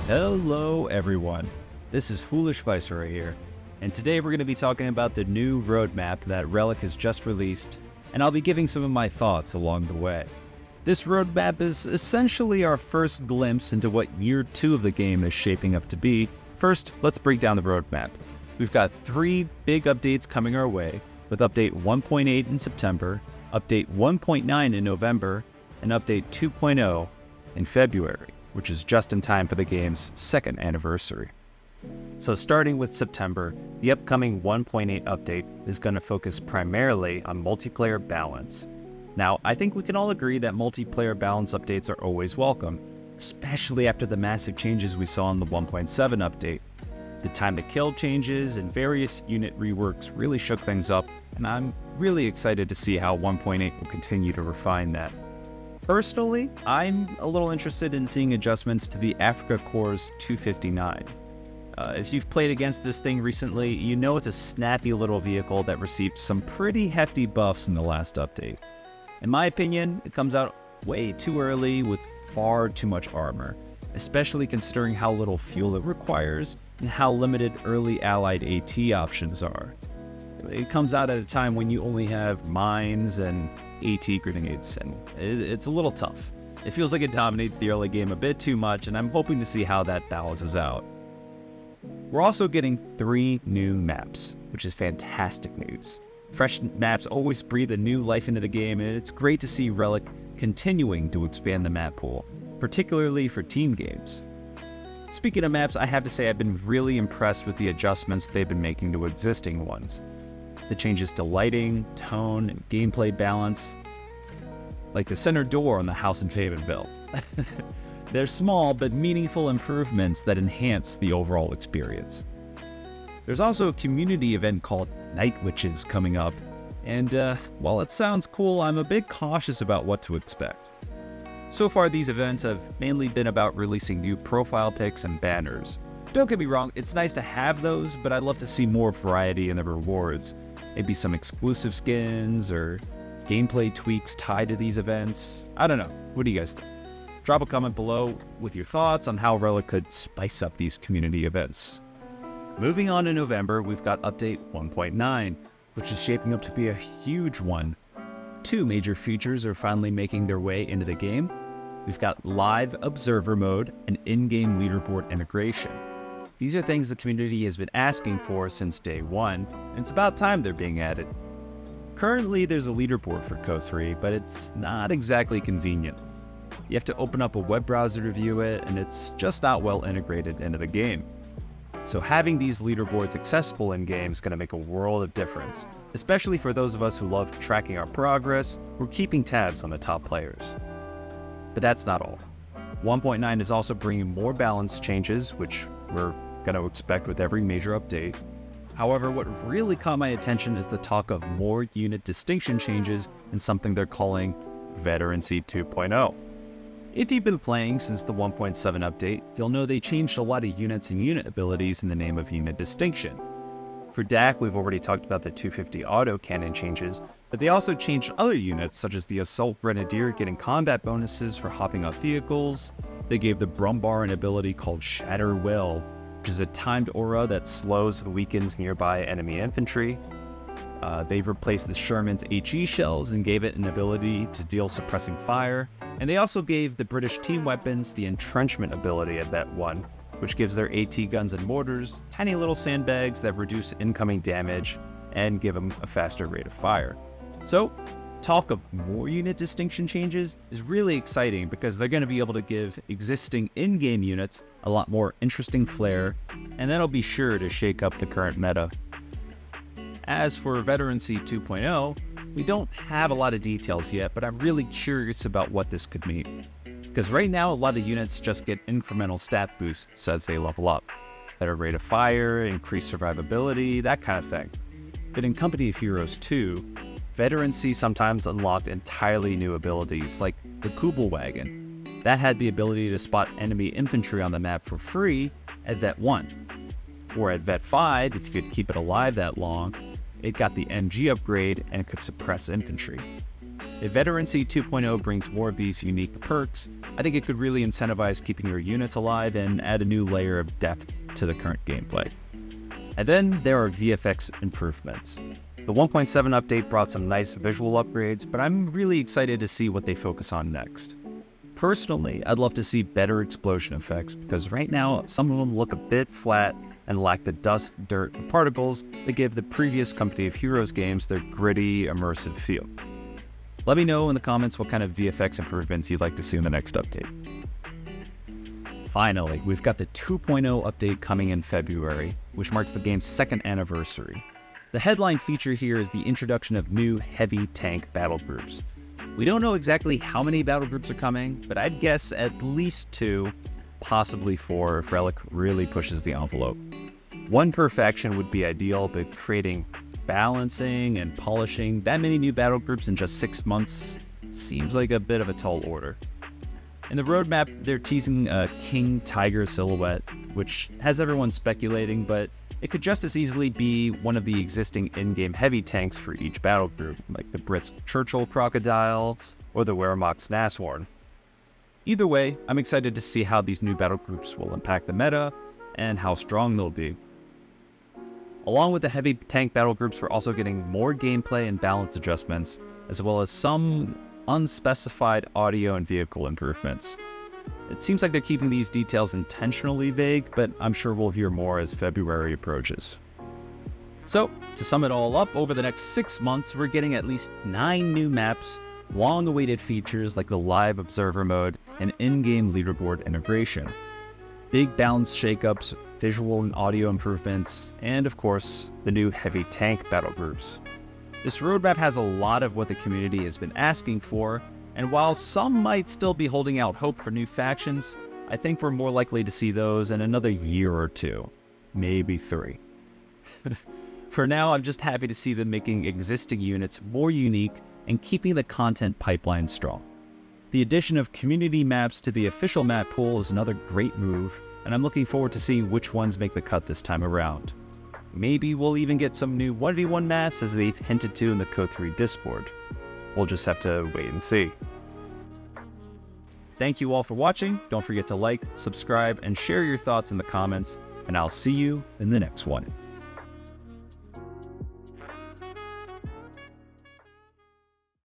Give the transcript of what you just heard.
Hello everyone, this is Foolish Viceroy here, and today we're going to be talking about the new roadmap that Relic has just released, and I'll be giving some of my thoughts along the way. This roadmap is essentially our first glimpse into what Year 2 of the game is shaping up to be. First, let's break down the roadmap. We've got 3 big updates coming our way, with Update 1.8 in September, Update 1.9 in November, and Update 2.0 in February, which is just in time for the game's 2nd anniversary. So starting with September, the upcoming 1.8 update is going to focus primarily on multiplayer balance. Now, I think we can all agree that multiplayer balance updates are always welcome, especially after the massive changes we saw in the 1.7 update. The time to kill changes and various unit reworks really shook things up, and I'm really excited to see how 1.8 will continue to refine that. Personally, I'm a little interested in seeing adjustments to the Africa Corps 259. If you've played against this thing recently, you know it's a snappy little vehicle that received some pretty hefty buffs in the last update. In my opinion, it comes out way too early with far too much armor, especially considering how little fuel it requires and how limited early allied AT options are. It comes out at a time when you only have mines and AT grenades, and it's a little tough. It feels like it dominates the early game a bit too much, and I'm hoping to see how that balances out. We're also getting 3 new maps, which is fantastic news. Fresh maps always breathe a new life into the game, and it's great to see Relic continuing to expand the map pool, particularly for team games. Speaking of maps, I have to say I've been really impressed with the adjustments they've been making to existing ones. The changes to lighting, tone, and gameplay balance, like the center door on the house in Fayetteville. They're small but meaningful improvements that enhance the overall experience. There's also a community event called Night Witches coming up, and while it sounds cool, I'm a bit cautious about what to expect. So far, these events have mainly been about releasing new profile pics and banners. Don't get me wrong, it's nice to have those, but I'd love to see more variety in the rewards. Maybe some exclusive skins or gameplay tweaks tied to these events. I don't know. What do you guys think? Drop a comment below with your thoughts on how Relic could spice up these community events. Moving on to November, we've got Update 1.9, which is shaping up to be a huge one. 2 major features are finally making their way into the game. We've got Live Observer Mode and in-game leaderboard integration. These are things the community has been asking for since day 1, and it's about time they're being added. Currently, there's a leaderboard for CoH3, but it's not exactly convenient. You have to open up a web browser to view it, and it's just not well integrated into the game. So having these leaderboards accessible in-game is going to make a world of difference, especially for those of us who love tracking our progress or keeping tabs on the top players. But that's not all. 1.9 is also bringing more balance changes, which we're going to expect with every major update. However, what really caught my attention is the talk of more unit distinction changes in something they're calling Veterancy 2.0. If you've been playing since the 1.7 update, you'll know they changed a lot of units and unit abilities in the name of unit distinction. For DAC, we've already talked about the 250 autocannon changes, but they also changed other units such as the Assault Grenadier getting combat bonuses for hopping off vehicles. They gave the Brumbar an ability called Shatter Will, which is a timed aura that slows and weakens nearby enemy infantry. They've replaced the Sherman's HE shells and gave it an ability to deal suppressing fire. And they also gave the British team weapons the entrenchment ability at Vet 1, which gives their AT guns and mortars tiny little sandbags that reduce incoming damage and give them a faster rate of fire. So, talk of more unit distinction changes is really exciting because they're going to be able to give existing in-game units a lot more interesting flair, and that'll be sure to shake up the current meta. As for Veterancy 2.0, we don't have a lot of details yet, but I'm really curious about what this could mean. Because right now, a lot of units just get incremental stat boosts as they level up. Better rate of fire, increased survivability, that kind of thing. But in Company of Heroes 2, Veterancy sometimes unlocked entirely new abilities, like the Kubel Wagon. That had the ability to spot enemy infantry on the map for free at Vet 1. Or at Vet 5, if you could keep it alive that long, it got the MG upgrade and could suppress infantry. If Veterancy 2.0 brings more of these unique perks, I think it could really incentivize keeping your units alive and add a new layer of depth to the current gameplay. And then there are VFX improvements. The 1.7 update brought some nice visual upgrades, but I'm really excited to see what they focus on next. Personally, I'd love to see better explosion effects, because right now some of them look a bit flat and lack the dust, dirt, and particles that give the previous Company of Heroes games their gritty, immersive feel. Let me know in the comments what kind of VFX improvements you'd like to see in the next update. Finally, we've got the 2.0 update coming in February, which marks the game's second anniversary. The headline feature here is the introduction of new Heavy Tank Battlegroups. We don't know exactly how many battlegroups are coming, but I'd guess at least 2, possibly 4 if Relic really pushes the envelope. 1 per faction would be ideal, but creating, balancing, and polishing that many new battlegroups in just 6 months seems like a bit of a tall order. In the roadmap, they're teasing a King Tiger silhouette, which has everyone speculating, but it could just as easily be one of the existing in-game heavy tanks for each battle group, like the Brits' Churchill Crocodile or the Wehrmacht's Nashorn. Either way, I'm excited to see how these new battle groups will impact the meta and how strong they'll be. Along with the heavy tank battle groups, we're also getting more gameplay and balance adjustments, as well as some unspecified audio and vehicle improvements. It seems like they're keeping these details intentionally vague, but I'm sure we'll hear more as February approaches. So, to sum it all up, over the next 6 months, we're getting at least 9 new maps, long-awaited features like the live observer mode, and in-game leaderboard integration. Big balance shakeups, visual and audio improvements, and of course, the new heavy tank battle groups. This roadmap has a lot of what the community has been asking for, and while some might still be holding out hope for new factions, I think we're more likely to see those in another year or 2, maybe 3. For now, I'm just happy to see them making existing units more unique and keeping the content pipeline strong. The addition of community maps to the official map pool is another great move, and I'm looking forward to seeing which ones make the cut this time around. Maybe we'll even get some new 1v1 maps as they've hinted to in the CoH3 Discord. We'll just have to wait and see. Thank you all for watching. Don't forget to like, subscribe, and share your thoughts in the comments, and I'll see you in the next one.